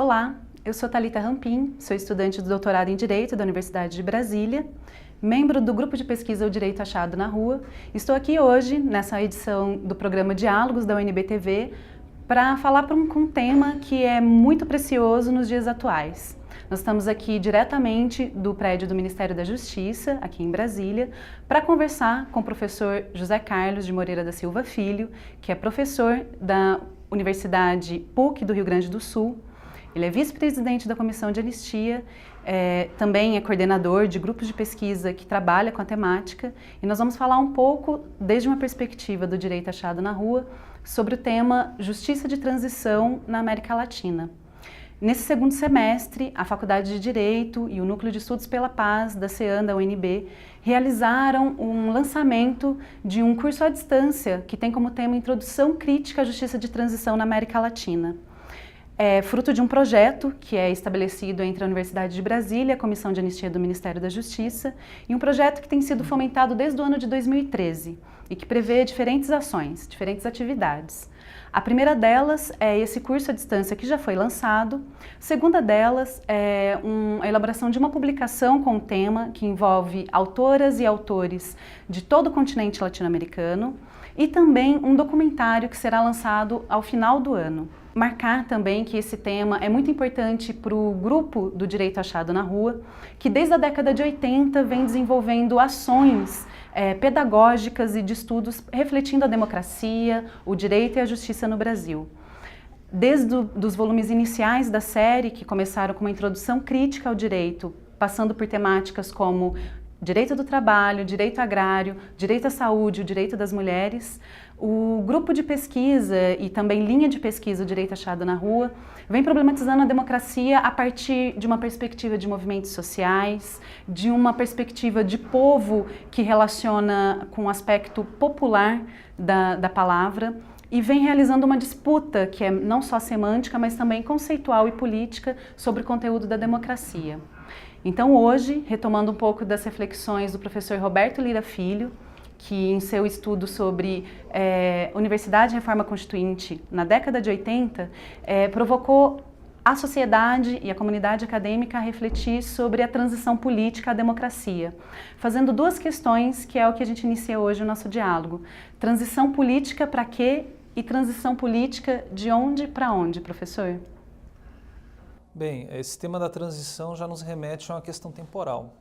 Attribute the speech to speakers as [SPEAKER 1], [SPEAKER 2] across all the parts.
[SPEAKER 1] Olá, eu sou Thalita Rampim, sou estudante do doutorado em Direito da Universidade de Brasília, membro do grupo de pesquisa O Direito Achado na Rua. Estou aqui hoje, nessa edição do programa Diálogos da UNB-TV, para falar com um tema que é muito precioso nos dias atuais. Nós estamos aqui diretamente do prédio do Ministério da Justiça, aqui em Brasília, para conversar com o professor José Carlos de Moreira da Silva Filho, que é professor da Universidade PUC do Rio Grande do Sul. Ele é vice-presidente da Comissão de Anistia, também é coordenador de grupos de pesquisa que trabalha com a temática, e nós vamos falar um pouco, desde uma perspectiva do direito achado na rua, sobre o tema Justiça de Transição na América Latina. Nesse segundo semestre, a Faculdade de Direito e o Núcleo de Estudos pela Paz da CEAN da UNB realizaram um lançamento de um curso à distância que tem como tema Introdução Crítica à Justiça de Transição na América Latina. É fruto de um projeto que é estabelecido entre a Universidade de Brasília, a Comissão de Anistia do Ministério da Justiça, e um projeto que tem sido fomentado desde o ano de 2013 e que prevê diferentes ações, diferentes atividades. A primeira delas é esse curso à distância que já foi lançado. A segunda delas é a elaboração de uma publicação com o tema que envolve autoras e autores de todo o continente latino-americano e também um documentário que será lançado ao final do ano. Marcar também que esse tema é muito importante para o grupo do Direito Achado na Rua, que desde a década de 80 vem desenvolvendo ações pedagógicas e de estudos refletindo a democracia, o direito e a justiça no Brasil. Desde os volumes iniciais da série, que começaram com uma introdução crítica ao direito, passando por temáticas como direito do trabalho, direito agrário, direito à saúde, o direito das mulheres, o grupo de pesquisa e também linha de pesquisa, o Direito Achado na Rua, vem problematizando a democracia a partir de uma perspectiva de movimentos sociais, de uma perspectiva de povo que relaciona com o aspecto popular da palavra e vem realizando uma disputa que é não só semântica, mas também conceitual e política sobre o conteúdo da democracia. Então hoje, retomando um pouco das reflexões do professor Roberto Lira Filho, que em seu estudo sobre Universidade e Reforma Constituinte na década de 80, provocou a sociedade e a comunidade acadêmica a refletir sobre a transição política à democracia, fazendo duas questões que é o que a gente inicia hoje o nosso diálogo. Transição política para quê e transição política de onde para onde, professor?
[SPEAKER 2] Bem, esse tema da transição já nos remete a uma questão temporal.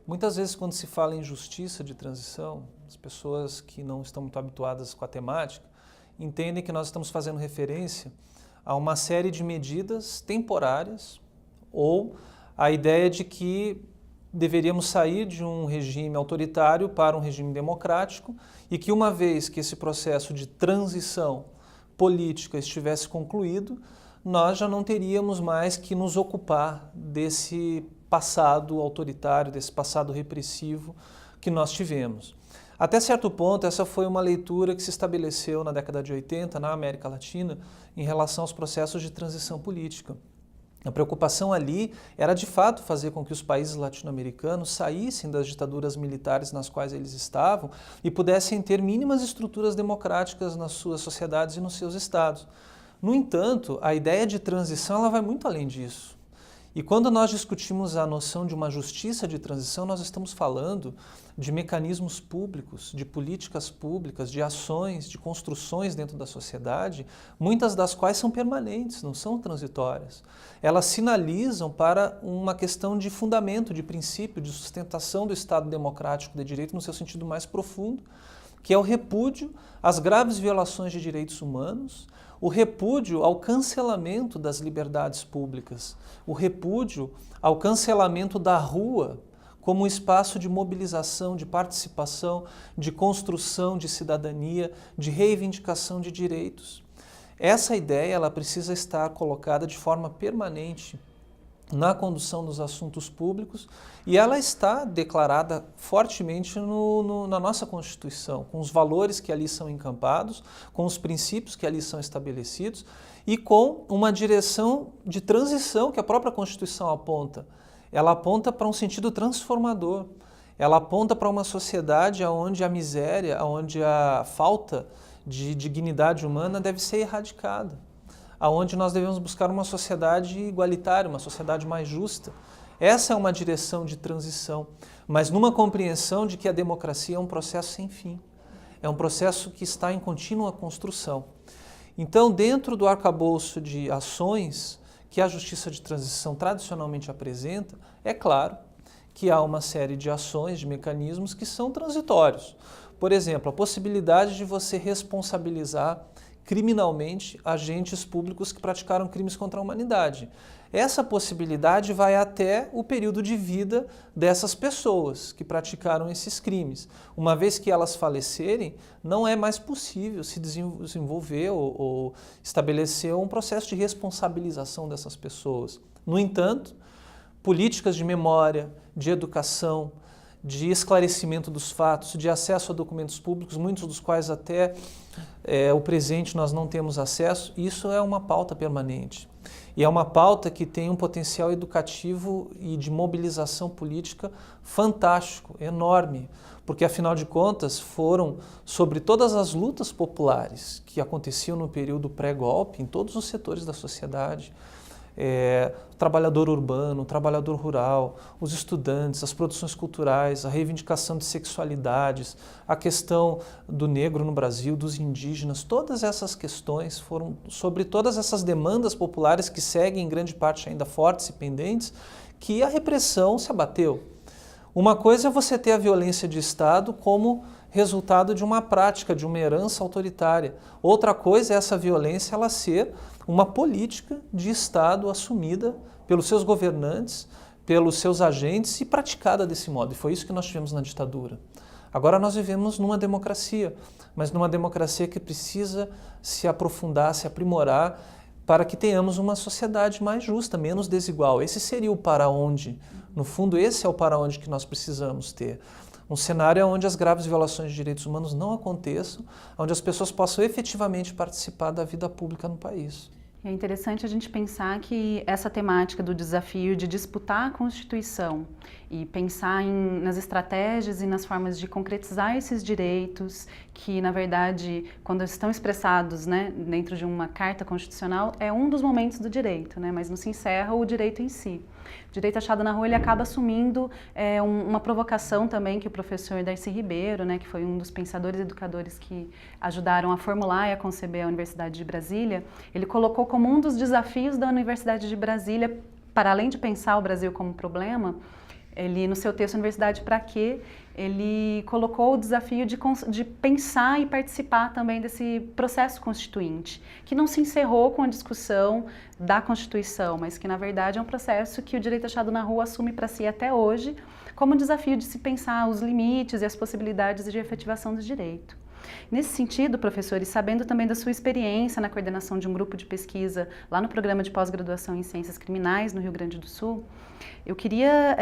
[SPEAKER 2] Muitas vezes, quando se fala em justiça de transição, as pessoas que não estão muito habituadas com a temática entendem que nós estamos fazendo referência a uma série de medidas temporárias ou a ideia de que deveríamos sair de um regime autoritário para um regime democrático e que uma vez que esse processo de transição política estivesse concluído, nós já não teríamos mais que nos ocupar desse passado autoritário, desse passado repressivo que nós tivemos. Até certo ponto, essa foi uma leitura que se estabeleceu na década de 80 na América Latina em relação aos processos de transição política. A preocupação ali era de fato fazer com que os países latino-americanos saíssem das ditaduras militares nas quais eles estavam e pudessem ter mínimas estruturas democráticas nas suas sociedades e nos seus estados. No entanto, a ideia de transição ela vai muito além disso. E quando nós discutimos a noção de uma justiça de transição, nós estamos falando de mecanismos públicos, de políticas públicas, de ações, de construções dentro da sociedade, muitas das quais são permanentes, não são transitórias. Elas sinalizam para uma questão de fundamento, de princípio, de sustentação do Estado democrático de direito no seu sentido mais profundo, que é o repúdio às graves violações de direitos humanos, o repúdio ao cancelamento das liberdades públicas, o repúdio ao cancelamento da rua como um espaço de mobilização, de participação, de construção de cidadania, de reivindicação de direitos. Essa ideia ela precisa estar colocada de forma permanente na condução dos assuntos públicos e ela está declarada fortemente na nossa Constituição, com os valores que ali são encampados, com os princípios que ali são estabelecidos e com uma direção de transição que a própria Constituição aponta. Ela aponta para um sentido transformador, ela aponta para uma sociedade onde a miséria, onde a falta de dignidade humana deve ser erradicada. aonde nós devemos buscar uma sociedade igualitária, uma sociedade mais justa. Essa é uma direção de transição, mas numa compreensão de que a democracia é um processo sem fim. É um processo que está em contínua construção. Então, dentro do arcabouço de ações que a justiça de transição tradicionalmente apresenta, é claro que há uma série de ações, de mecanismos que são transitórios. Por exemplo, a possibilidade de você responsabilizar criminalmente agentes públicos que praticaram crimes contra a humanidade. Essa possibilidade vai até o período de vida dessas pessoas que praticaram esses crimes. Uma vez que elas falecerem, não é mais possível se desenvolver ou estabelecer um processo de responsabilização dessas pessoas. No entanto, políticas de memória, de educação, de esclarecimento dos fatos, de acesso a documentos públicos, muitos dos quais até o presente nós não temos acesso, isso é uma pauta permanente. E é uma pauta que tem um potencial educativo e de mobilização política fantástico, enorme, porque afinal de contas foram sobre todas as lutas populares que aconteciam no período pré-golpe, em todos os setores da sociedade, o trabalhador urbano, o trabalhador rural, os estudantes, as produções culturais, a reivindicação de sexualidades, a questão do negro no Brasil, dos indígenas, todas essas questões foram sobre todas essas demandas populares que seguem em grande parte ainda fortes e pendentes, que a repressão se abateu. Uma coisa é você ter a violência de Estado como resultado de uma prática, de uma herança autoritária. Outra coisa é essa violência ela ser uma política de Estado assumida pelos seus governantes, pelos seus agentes e praticada desse modo. E foi isso que nós tivemos na ditadura. Agora nós vivemos numa democracia, mas numa democracia que precisa se aprofundar, se aprimorar, para que tenhamos uma sociedade mais justa, menos desigual. Esse seria o para onde. No fundo, esse é o para onde que nós precisamos ter. Um cenário onde as graves violações de direitos humanos não aconteçam, onde as pessoas possam efetivamente participar da vida pública no país.
[SPEAKER 1] É interessante a gente pensar que essa temática do desafio de disputar a Constituição e pensar nas estratégias e nas formas de concretizar esses direitos que, na verdade, quando estão expressados, né, dentro de uma carta constitucional, é um dos momentos do direito, né, mas não se encerra o direito em si. O direito achado na rua ele acaba assumindo uma provocação também que o professor Darcy Ribeiro, né, que foi um dos pensadores e educadores que ajudaram a formular e a conceber a Universidade de Brasília, ele colocou como um dos desafios da Universidade de Brasília, para além de pensar o Brasil como problema, ele, no seu texto Universidade para Quê?, ele colocou o desafio de pensar e participar também desse processo constituinte, que não se encerrou com a discussão da Constituição, mas que, na verdade, é um processo que o direito achado na rua assume para si até hoje, como desafio de se pensar os limites e as possibilidades de efetivação do direito. Nesse sentido, professor, e sabendo também da sua experiência na coordenação de um grupo de pesquisa lá no programa de pós-graduação em Ciências Criminais no Rio Grande do Sul, eu queria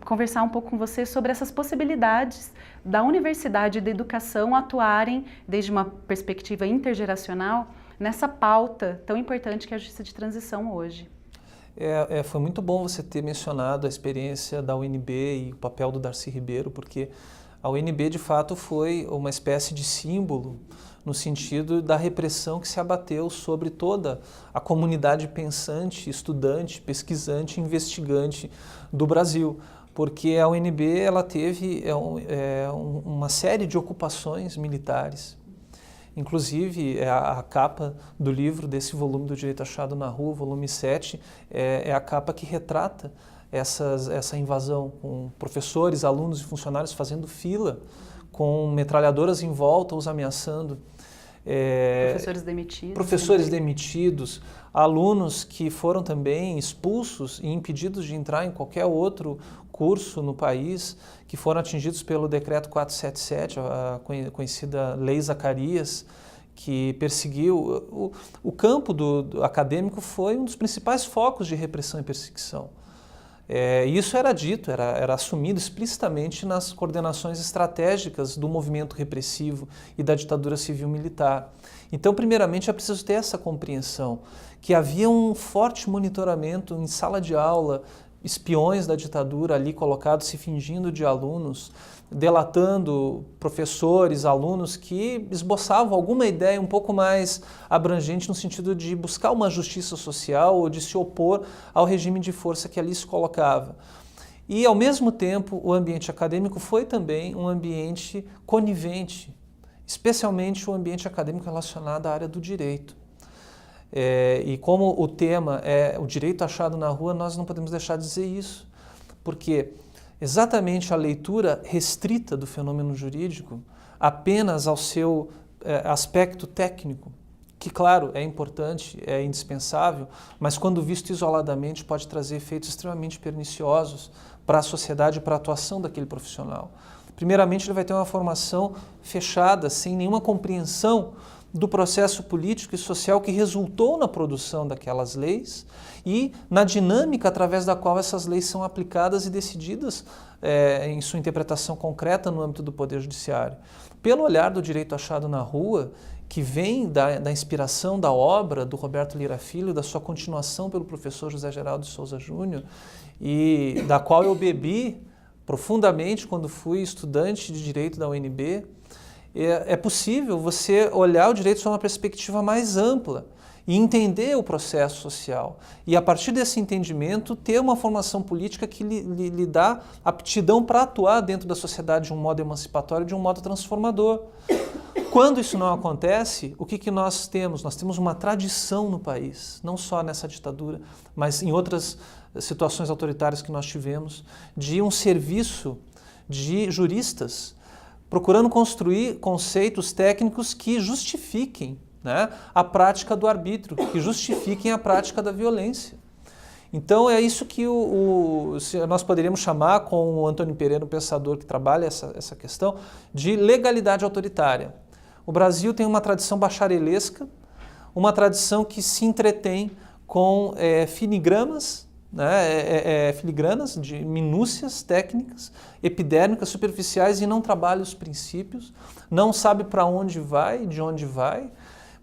[SPEAKER 1] conversar um pouco com você sobre essas possibilidades da universidade e da educação atuarem, desde uma perspectiva intergeracional, nessa pauta tão importante que é a justiça de transição hoje.
[SPEAKER 2] Foi muito bom você ter mencionado a experiência da UNB e o papel do Darcy Ribeiro, porque a UNB, de fato, foi uma espécie de símbolo no sentido da repressão que se abateu sobre toda a comunidade pensante, estudante, pesquisante, investigante do Brasil. Porque a UNB ela teve uma série de ocupações militares. Inclusive, a capa do livro desse volume do Direito Achado na Rua, volume 7, é a capa que retrata essa invasão, com professores, alunos e funcionários fazendo fila, com metralhadoras em volta, os ameaçando. Professores demitidos, alunos que foram também expulsos e impedidos de entrar em qualquer outro curso no país, que foram atingidos pelo Decreto 477, a conhecida Lei Zacarias, que perseguiu. O campo do acadêmico foi um dos principais focos de repressão e perseguição. Isso era dito, era assumido explicitamente nas coordenações estratégicas do movimento repressivo e da ditadura civil-militar. Então, primeiramente, é preciso ter essa compreensão, que havia um forte monitoramento em sala de aula, espiões da ditadura ali colocados se fingindo de alunos, delatando professores, alunos que esboçavam alguma ideia um pouco mais abrangente no sentido de buscar uma justiça social ou de se opor ao regime de força que ali se colocava. E, ao mesmo tempo, o ambiente acadêmico foi também um ambiente conivente, especialmente o ambiente acadêmico relacionado à área do direito. E como o tema é o direito achado na rua, nós não podemos deixar de dizer isso, porque exatamente a leitura restrita do fenômeno jurídico apenas ao seu aspecto técnico, que, claro, é importante, é indispensável, mas quando visto isoladamente pode trazer efeitos extremamente perniciosos para a sociedade e para a atuação daquele profissional. Primeiramente, ele vai ter uma formação fechada, sem nenhuma compreensão do processo político e social que resultou na produção daquelas leis e na dinâmica através da qual essas leis são aplicadas e decididas em sua interpretação concreta no âmbito do Poder Judiciário. Pelo olhar do direito achado na rua, que vem da inspiração da obra do Roberto Lira Filho, da sua continuação pelo professor José Geraldo de Souza Júnior, e da qual eu bebi profundamente quando fui estudante de Direito da UNB, é possível você olhar o direito sob uma perspectiva mais ampla e entender o processo social. E, a partir desse entendimento, ter uma formação política que lhe dá aptidão para atuar dentro da sociedade de um modo emancipatório, de um modo transformador. Quando isso não acontece, o que nós temos? Nós temos uma tradição no país, não só nessa ditadura, mas em outras situações autoritárias que nós tivemos, de um serviço de juristas procurando construir conceitos técnicos que justifiquem, né, a prática do arbítrio, que justifiquem a prática da violência. Então é isso que nós poderíamos chamar, com o Antônio Pereira, um pensador que trabalha essa questão, de legalidade autoritária. O Brasil tem uma tradição bacharelesca, uma tradição que se entretém com filigranas, filigranas de minúcias técnicas, epidérmicas, superficiais, e não trabalha os princípios, não sabe para onde vai, de onde vai,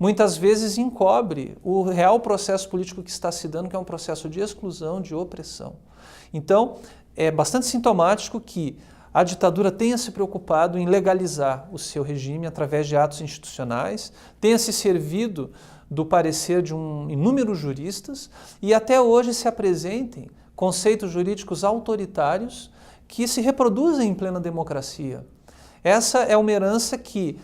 [SPEAKER 2] muitas vezes encobre o real processo político que está se dando, que é um processo de exclusão, de opressão. Então, é bastante sintomático que a ditadura tenha se preocupado em legalizar o seu regime através de atos institucionais, tenha se servido do parecer de inúmeros juristas e até hoje se apresentem conceitos jurídicos autoritários que se reproduzem em plena democracia. Essa é uma herança que,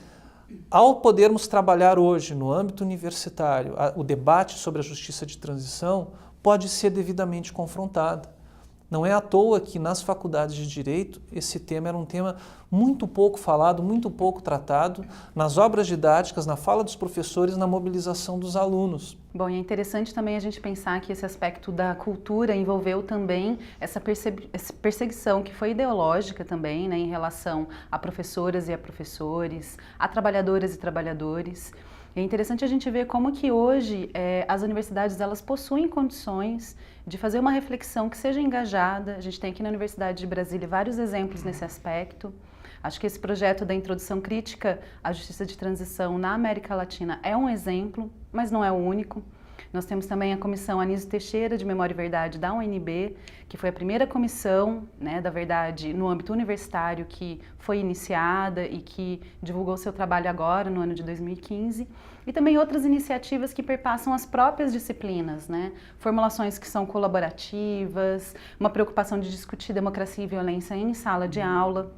[SPEAKER 2] ao podermos trabalhar hoje no âmbito universitário, o debate sobre a justiça de transição pode ser devidamente confrontada. Não é à toa que nas faculdades de Direito esse tema era um tema muito pouco falado, muito pouco tratado, nas obras didáticas, na fala dos professores, na mobilização dos alunos.
[SPEAKER 1] Bom, e é interessante também a gente pensar que esse aspecto da cultura envolveu também essa perseguição que foi ideológica também, né, em relação a professoras e a professores, a trabalhadoras e trabalhadores. É interessante a gente ver como que hoje as universidades elas possuem condições de fazer uma reflexão que seja engajada. A gente tem aqui na Universidade de Brasília vários exemplos nesse aspecto. Acho que esse projeto da introdução crítica à justiça de transição na América Latina é um exemplo, mas não é o único. Nós temos também a Comissão Anísio Teixeira de Memória e Verdade da UNB, que foi a primeira comissão, né, da verdade no âmbito universitário que foi iniciada e que divulgou seu trabalho agora, no ano de 2015. E também outras iniciativas que perpassam as próprias disciplinas, né? Formulações que são colaborativas, uma preocupação de discutir democracia e violência em sala de aula.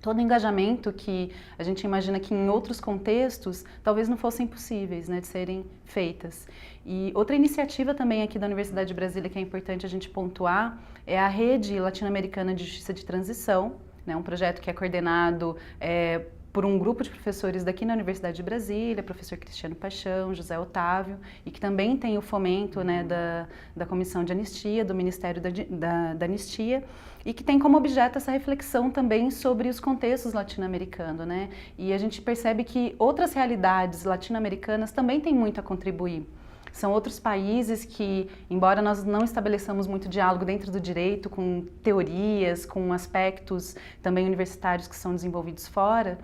[SPEAKER 1] Todo engajamento que a gente imagina que em outros contextos talvez não fossem possíveis, né, de serem feitas. E outra iniciativa também aqui da Universidade de Brasília que é importante a gente pontuar é a Rede Latino-Americana de Justiça de Transição, né, um projeto que é coordenado por um grupo de professores daqui na Universidade de Brasília, professor Cristiano Paixão, José Otávio, e que também tem o fomento, né, da Comissão de Anistia, do Ministério da Anistia, e que tem como objeto essa reflexão também sobre os contextos latino-americanos, né? E a gente percebe que outras realidades latino-americanas também têm muito a contribuir. São outros países que, embora nós não estabeleçamos muito diálogo dentro do direito, com teorias, com aspectos também universitários que são desenvolvidos fora,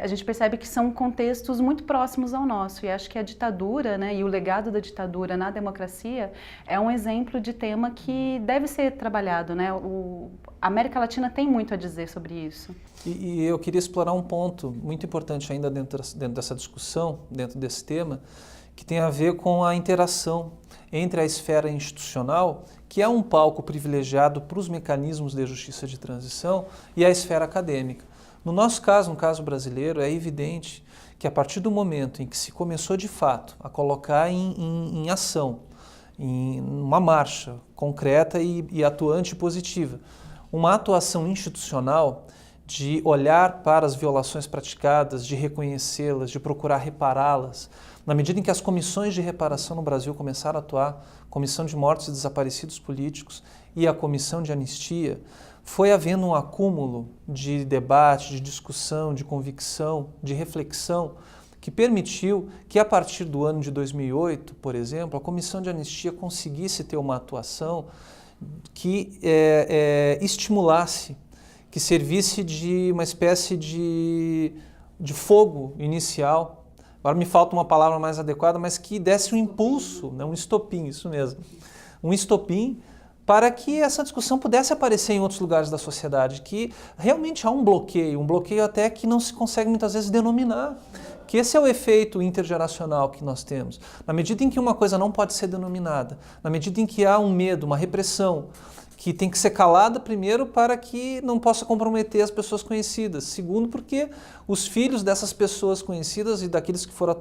[SPEAKER 1] a gente percebe que são contextos muito próximos ao nosso. E acho que a ditadura, né, e o legado da ditadura na democracia é um exemplo de tema que deve ser trabalhado, né? A América Latina tem muito a dizer sobre isso.
[SPEAKER 2] E eu queria explorar um ponto muito importante ainda dentro dessa discussão, dentro desse tema, que tem a ver com a interação entre a esfera institucional, que é um palco privilegiado para os mecanismos de justiça de transição, e a esfera acadêmica. No nosso caso, no caso brasileiro, é evidente que a partir do momento em que se começou de fato a colocar em ação, em uma marcha concreta e atuante e positiva, uma atuação institucional de olhar para as violações praticadas, de reconhecê-las, de procurar repará-las. Na medida em que as comissões de reparação no Brasil começaram a atuar, Comissão de Mortos e Desaparecidos Políticos e a Comissão de Anistia, foi havendo um acúmulo de debate, de discussão, de convicção, de reflexão, que permitiu que a partir do ano de 2008, por exemplo, a Comissão de Anistia conseguisse ter uma atuação que estimulasse, que servisse de uma espécie de fogo inicial. Agora me falta uma palavra mais adequada, mas que desse um impulso, né, um estopim, isso mesmo, um estopim para que essa discussão pudesse aparecer em outros lugares da sociedade, que realmente há um bloqueio até que não se consegue muitas vezes denominar, que esse é o efeito intergeracional que nós temos. Na medida em que uma coisa não pode ser denominada, na medida em que há um medo, uma repressão, que tem que ser calada, primeiro, para que não possa comprometer as pessoas conhecidas. Segundo, porque os filhos dessas pessoas conhecidas e daqueles que foram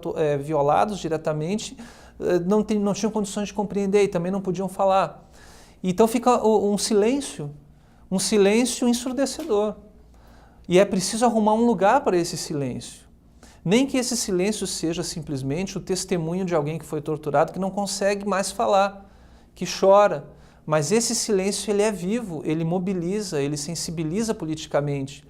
[SPEAKER 2] violados diretamente não tinham condições de compreender e também não podiam falar. Então fica um silêncio ensurdecedor. E é preciso arrumar um lugar para esse silêncio. Nem que esse silêncio seja simplesmente o testemunho de alguém que foi torturado, que não consegue mais falar, que chora. Mas esse silêncio ele é vivo, ele mobiliza, ele sensibiliza politicamente.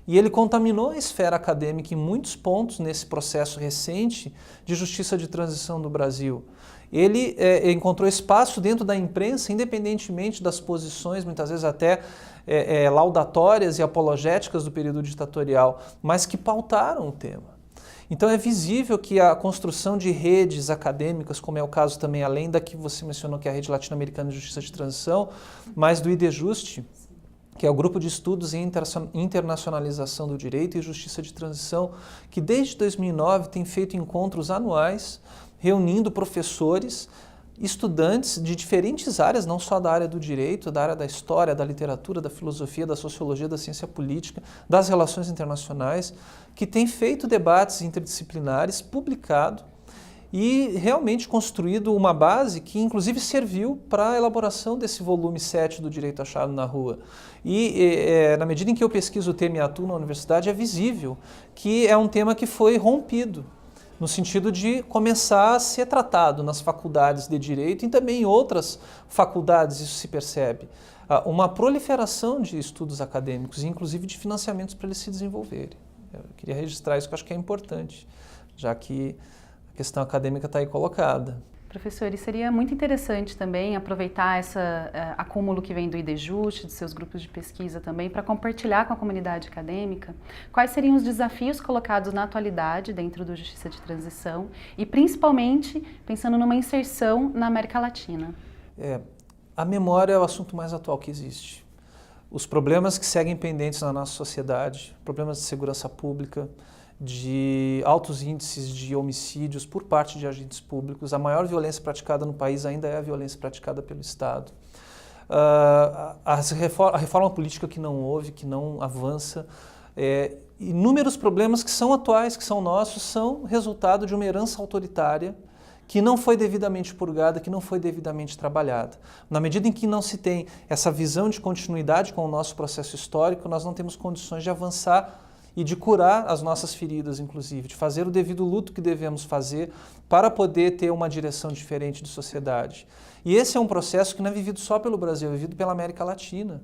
[SPEAKER 2] E ele contaminou a esfera acadêmica em muitos pontos nesse processo recente de justiça de transição do Brasil. Ele encontrou espaço dentro da imprensa, independentemente das posições, muitas vezes até laudatórias e apologéticas do período ditatorial, mas que pautaram o tema. Então é visível que a construção de redes acadêmicas, como é o caso também, além da que você mencionou, que é a Rede Latino-Americana de Justiça de Transição, mas do IDEJUST, que é o Grupo de Estudos em Internacionalização do Direito e Justiça de Transição, que desde 2009 tem feito encontros anuais, reunindo professores, estudantes de diferentes áreas, não só da área do direito, da área da história, da literatura, da filosofia, da sociologia, da ciência política, das relações internacionais, que tem feito debates interdisciplinares, publicado e realmente construído uma base que inclusive serviu para a elaboração desse volume 7 do Direito Achado na Rua. E na medida em que eu pesquiso o tema e atuo na universidade, é visível que é um tema que foi rompido, no sentido de começar a ser tratado nas faculdades de Direito e também em outras faculdades, isso se percebe. Uma proliferação de estudos acadêmicos, inclusive de financiamentos para eles se desenvolverem. Eu queria registrar isso, que eu acho que é importante, já que a questão acadêmica está aí colocada.
[SPEAKER 1] Professor, e seria muito interessante também aproveitar esse acúmulo que vem do IDEJUST, de seus grupos de pesquisa também, para compartilhar com a comunidade acadêmica quais seriam os desafios colocados na atualidade dentro do Justiça de Transição e principalmente pensando numa inserção na América Latina.
[SPEAKER 2] A memória é o assunto mais atual que existe. Os problemas que seguem pendentes na nossa sociedade, problemas de segurança pública, de altos índices de homicídios por parte de agentes públicos. A maior violência praticada no país ainda é a violência praticada pelo Estado. A reforma política que não houve, que não avança. Inúmeros problemas que são atuais, que são nossos, são resultado de uma herança autoritária que não foi devidamente purgada, que não foi devidamente trabalhada. Na medida em que não se tem essa visão de continuidade com o nosso processo histórico, nós não temos condições de avançar e de curar as nossas feridas, inclusive, de fazer o devido luto que devemos fazer para poder ter uma direção diferente de sociedade. E esse é um processo que não é vivido só pelo Brasil, é vivido pela América Latina,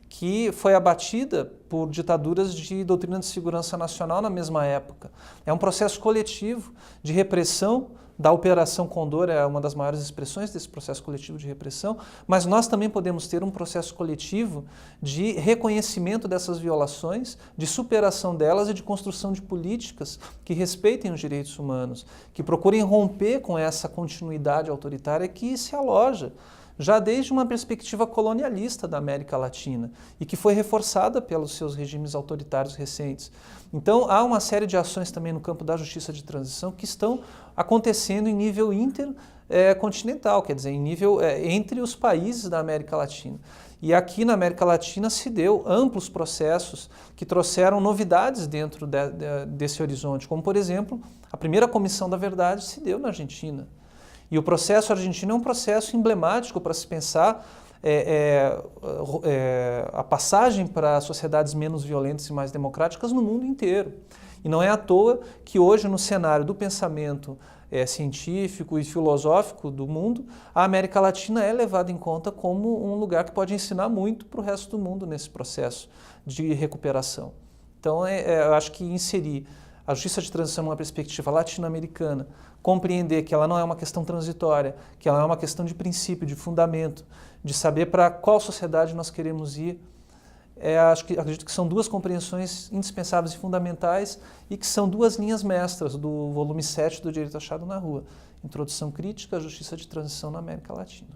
[SPEAKER 2] que foi abatida por ditaduras de doutrina de segurança nacional na mesma época. É um processo coletivo de repressão, da Operação Condor é uma das maiores expressões desse processo coletivo de repressão, mas nós também podemos ter um processo coletivo de reconhecimento dessas violações, de superação delas e de construção de políticas que respeitem os direitos humanos, que procurem romper com essa continuidade autoritária que se aloja já desde uma perspectiva colonialista da América Latina e que foi reforçada pelos seus regimes autoritários recentes. Então, há uma série de ações também no campo da justiça de transição que estão acontecendo em nível intercontinental, quer dizer, em nível entre os países da América Latina. E aqui na América Latina se deu amplos processos que trouxeram novidades dentro desse horizonte, como, por exemplo, a primeira Comissão da Verdade se deu na Argentina. E o processo argentino é um processo emblemático para se pensar a passagem para sociedades menos violentas e mais democráticas no mundo inteiro. E não é à toa que hoje, no cenário do pensamento científico e filosófico do mundo, a América Latina é levada em conta como um lugar que pode ensinar muito para o resto do mundo nesse processo de recuperação. Então, eu acho que inserir a justiça de transição numa perspectiva latino-americana, compreender que ela não é uma questão transitória, que ela é uma questão de princípio, de fundamento, de saber para qual sociedade nós queremos ir, acredito que são duas compreensões indispensáveis e fundamentais e que são duas linhas mestras do volume 7 do Direito Achado na Rua, Introdução Crítica à Justiça de Transição na América Latina.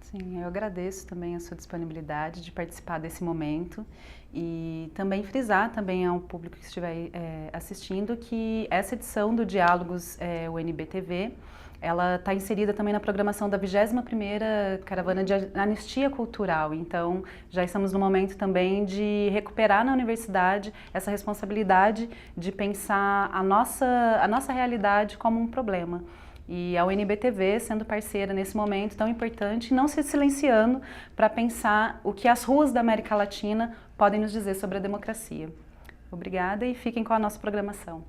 [SPEAKER 1] Sim, eu agradeço também a sua disponibilidade de participar desse momento e também frisar também ao público que estiver assistindo que essa edição do Diálogos UNB-TV, ela está inserida também na programação da 21ª Caravana de Anistia Cultural. Então, já estamos no momento também de recuperar na universidade essa responsabilidade de pensar a nossa realidade como um problema. E a UNB-TV sendo parceira nesse momento tão importante, não se silenciando para pensar o que as ruas da América Latina podem nos dizer sobre a democracia. Obrigada e fiquem com a nossa programação.